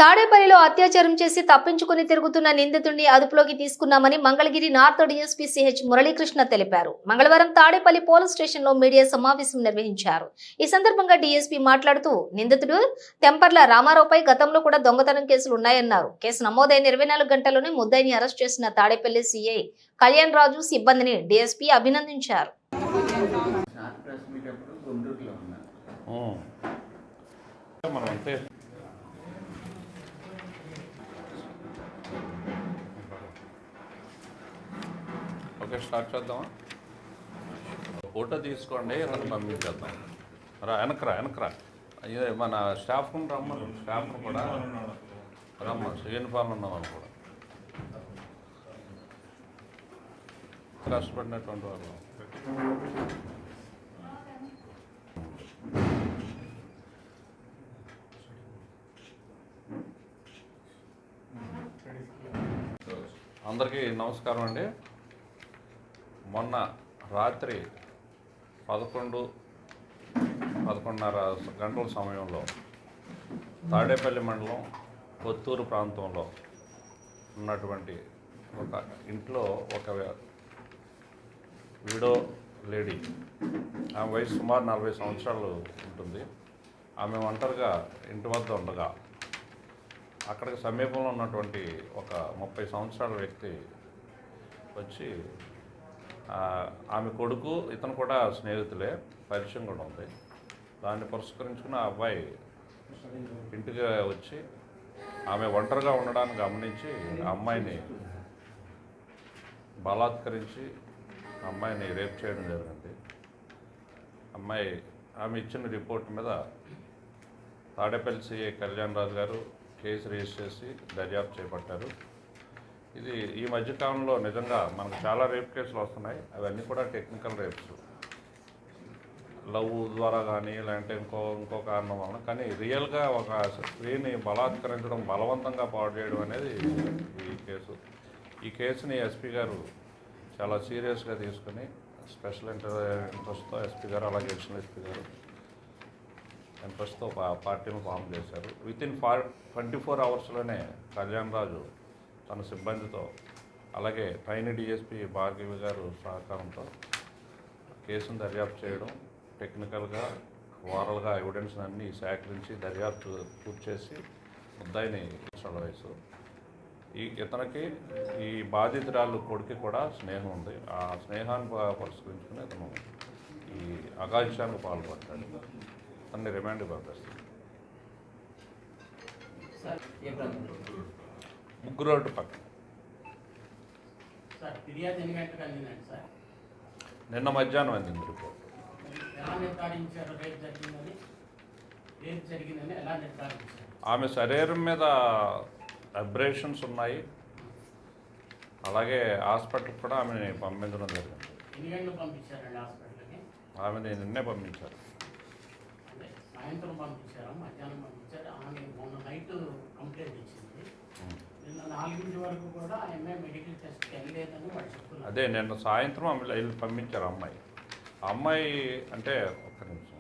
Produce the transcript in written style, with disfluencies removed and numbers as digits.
తాడేపల్లిలో అత్యాచారం చేసి తప్పించుకుని తిరుగుతున్న నిందితుడిని అదుపులోకి తీసుకున్నామని Mangalagiri north DSP CH Muralikrishna తెలిపారు. మంగళవారం తాడేపల్లి పోలీస్ స్టేషన్లో మీడియా సమావేశం నిర్వహించారు. ఈ సందర్భంగా డీఎస్పీ మాట్లాడుతూ నిందితుడు తెంపర్ల రామారావుపై గతంలో కూడా దొంగతనం కేసులు ఉన్నాయన్నారు. కేసు నమోదైన 24 గంటల్లోనే ముద్దాయిని అరెస్ట్ చేసిన తాడేపల్లి సీఐ కళ్యాణ్ రాజు సిబ్బందిని డీఎస్పీ అభినందించారు. ఓకే, స్టార్ట్ చేద్దామా? ఫోటో తీసుకోండి, నన్ను పంపించేద్దాం. వెనకరా ఇదే మన స్టాఫ్ను రమ్మను, స్టాఫ్ను కూడా రమ్మను, యూనిఫామ్ ఉన్న వాళ్ళు కూడా కష్టపడినటువంటి వాళ్ళు. అందరికీ నమస్కారం అండి. మొన్న రాత్రి 11:30 గంటల సమయంలో తాడేపల్లి మండలం కొత్తూరు ప్రాంతంలో ఉన్నటువంటి ఒక ఇంట్లో ఒక విడో లేడీ, ఆమె వయసు సుమారు 40 సంవత్సరాలు ఉంటుంది. ఆమె ఒంటరిగా ఇంటి వద్ద ఉండగా అక్కడికి సమీపంలో ఉన్నటువంటి ఒక 30 సంవత్సరాల వ్యక్తి వచ్చి ఆమె కొడుకు, ఇతను కూడా స్నేహితులే, పరిచయం కూడా ఉంది. దాన్ని పురస్కరించుకుని ఆ అబ్బాయి ఇంటికి వచ్చి ఆమె ఒంటరిగా ఉండడాన్ని గమనించి ఆ అమ్మాయిని బలాత్కరించి అమ్మాయిని రేప్ చేయడం జరిగింది. ఆమె ఇచ్చిన రిపోర్ట్ మీద తాడేపల్లి సిఐ కళ్యాణ్ రాజు గారు కేసు రిజిస్టర్ చేసి దర్యాప్తు చేపట్టారు. ఇది ఈ మధ్యకాలంలో నిజంగా మనకు చాలా రేప్ కేసులు వస్తున్నాయి. అవన్నీ కూడా టెక్నికల్ రేప్స్, లవ్ ద్వారా కానీ లేదంటే ఇంకో కారణం వలన. కానీ రియల్గా ఒక స్త్రీని బలాత్కరించడం, బలవంతంగా పాడు చేయడం అనేది ఈ కేసుని ఎస్పీ గారు చాలా సీరియస్గా తీసుకుని స్పెషల్ ఇంట్రెస్ట్తో ఎస్పీ గారు, అలాగే అడిషనల్ ఎస్పీ గారు ఇంట్రెస్ట్తో పార్టీని ఫామ్ చేశారు. వితిన్ 24 అవర్స్లోనే కళ్యాణ్ రాజు తన సిబ్బందితో, అలాగే ట్రైనీ డిఎస్పీ భార్గవి గారు సహకారంతో కేసును దర్యాప్తు చేయడం, టెక్నికల్గా ఓరల్గా ఎవిడెన్స్ అన్నీ సేకరించి దర్యాప్తు పూర్తి చేసి ముద్దాయిని వయసు ఇతనికి ఈ బాధితురాలు కొడుకు కూడా స్నేహం ఉంది. ఆ స్నేహాన్ని పరిష్కరించుకుని ఇతను ఈ అఘాయిత్యానికి పాల్పడ్డాడు. అతన్ని రిమాండ్ పంపిస్తాడు. ముగ్గురోడ్డు పక్కన నిన్న మధ్యాహ్నం అందింది రిపోర్ట్. ఆమె శరీరం మీద అబ్రేషన్స్ ఉన్నాయి. అలాగే హాస్పిటల్కి కూడా ఆమెని పంపించడం జరిగింది. ఆమెని నిన్నే పంపించారు. సాయంత్రం పంపించారు, మధ్యాహ్నం పంపించారు. ఆమె మొన్న నైట్ కంప్లైంట్ ఇచ్చింది. నిన్న 4 వరకు కూడా ఆమె మెడికల్ టెస్ట్కి వెళ్ళలేదని వాళ్ళు చెప్తున్నారు. అదే నిన్న సాయంత్రం పంపించారు అమ్మాయి. అంటే ఒక్క నిమిషం,